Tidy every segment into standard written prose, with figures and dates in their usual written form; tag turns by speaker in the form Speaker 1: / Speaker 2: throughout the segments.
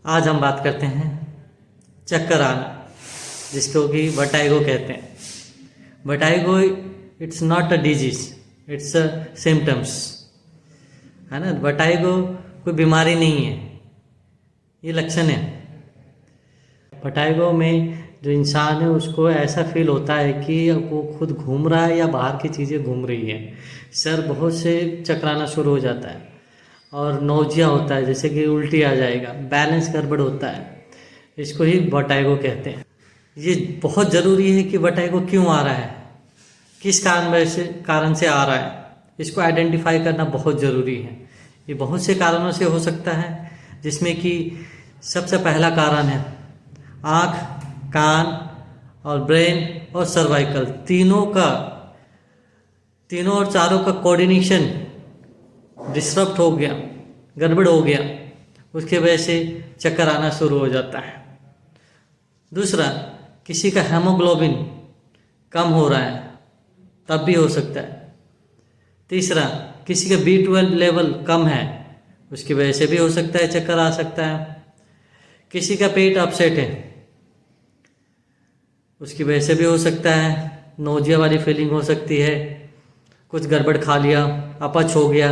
Speaker 1: आज हम बात करते हैं चक्कर आना, जिसको कि वर्टाइगो कहते हैं। Vertigo it's not a disease, it's a symptoms, है ना। वर्टाइगो कोई बीमारी नहीं है, ये लक्षण है। वर्टाइगो में जो इंसान है उसको ऐसा फील होता है कि वो खुद घूम रहा है या बाहर की चीज़ें घूम रही है। सर बहुत से चकराना शुरू हो जाता है और नौजिया होता है, जैसे कि उल्टी आ जाएगा, बैलेंस गड़बड़ होता है। इसको ही वर्टाइगो कहते हैं। ये बहुत ज़रूरी है कि वर्टाइगो क्यों आ रहा है, किस कारण से आ रहा है, इसको आइडेंटिफाई करना बहुत ज़रूरी है। ये बहुत से कारणों से हो सकता है, जिसमें कि सबसे पहला कारण है आँख, कान और ब्रेन और सर्वाइकल, तीनों और चारों का कोऑर्डिनेशन डिस्टर्ब हो गया, गड़बड़ हो गया, उसके वजह से चक्कर आना शुरू हो जाता है। दूसरा, किसी का हेमोग्लोबिन कम हो रहा है, तब भी हो सकता है। तीसरा, किसी का B12 लेवल कम है, उसकी वजह से भी हो सकता है चक्कर आ सकता है। किसी का पेट अपसेट है, उसकी वजह से भी हो सकता है, नोजिया वाली फीलिंग हो सकती है। कुछ गड़बड़ खा लिया, अपच हो गया,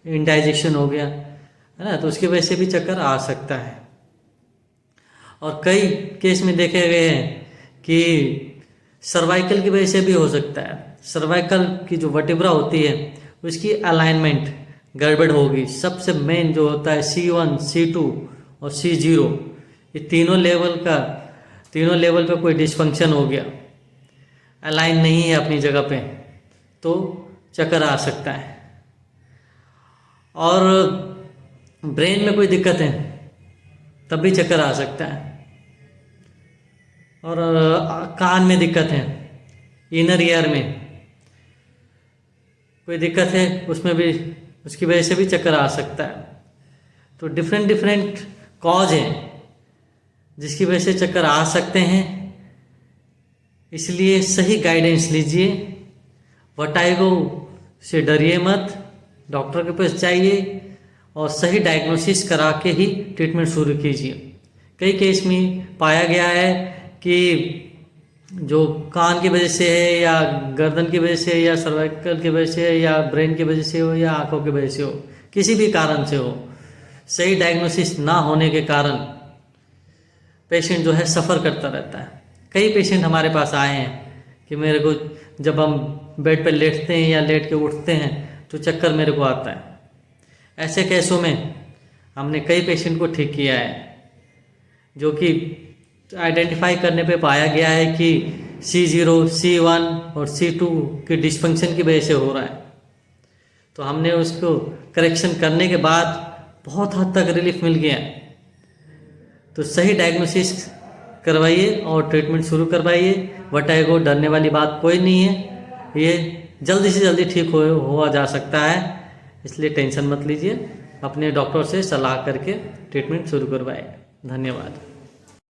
Speaker 1: इंडाइजेशन हो गया, है ना, तो उसकी वजह से भी चक्कर आ सकता है। और कई केस में देखे गए हैं कि सर्वाइकल की वजह से भी हो सकता है। सर्वाइकल की जो वर्टिब्रा होती है उसकी अलाइनमेंट गड़बड़ होगी। सबसे मेन जो होता है C1, C2 और C0, ये तीनों लेवल पे कोई डिस्फंक्शन हो गया, अलाइन नहीं है अपनी जगह पे, तो चक्कर आ सकता है। और ब्रेन में कोई दिक्कत है तब भी चक्कर आ सकता है। और कान में दिक्कत है, इनर ईयर में कोई दिक्कत है, उसमें भी उसकी वजह से भी चक्कर आ सकता है। तो डिफरेंट कॉज हैं जिसकी वजह से चक्कर आ सकते हैं। इसलिए सही गाइडेंस लीजिए, वर्टाइगो से डरिए मत, डॉक्टर के पास जाइए और सही डायग्नोसिस करा के ही ट्रीटमेंट शुरू कीजिए। कई केस में पाया गया है कि जो कान की वजह से है या गर्दन की वजह से या सर्वाइकल की वजह से या ब्रेन की वजह से हो या आंखों की वजह से हो, किसी भी कारण से हो, सही डायग्नोसिस ना होने के कारण पेशेंट जो है सफ़र करता रहता है। कई पेशेंट हमारे पास आए हैं कि मेरे को जब हम बेड पर लेटते हैं या लेट के उठते हैं तो चक्कर मेरे को आता है। ऐसे केसों में हमने कई पेशेंट को ठीक किया है, जो कि आइडेंटिफाई करने पे पाया गया है कि C0, C1 और C2 के डिस्फंक्शन की वजह से हो रहा है। तो हमने उसको करेक्शन करने के बाद बहुत हद तक रिलीफ मिल गया। तो सही डायग्नोसिस करवाइए और ट्रीटमेंट शुरू करवाइए। वर्टाइगो डरने वाली बात कोई नहीं है, ये जल्दी से जल्दी ठीक हुआ जा सकता है, इसलिए टेंशन मत लीजिए। अपने डॉक्टर से सलाह करके ट्रीटमेंट शुरू करवाइए। धन्यवाद।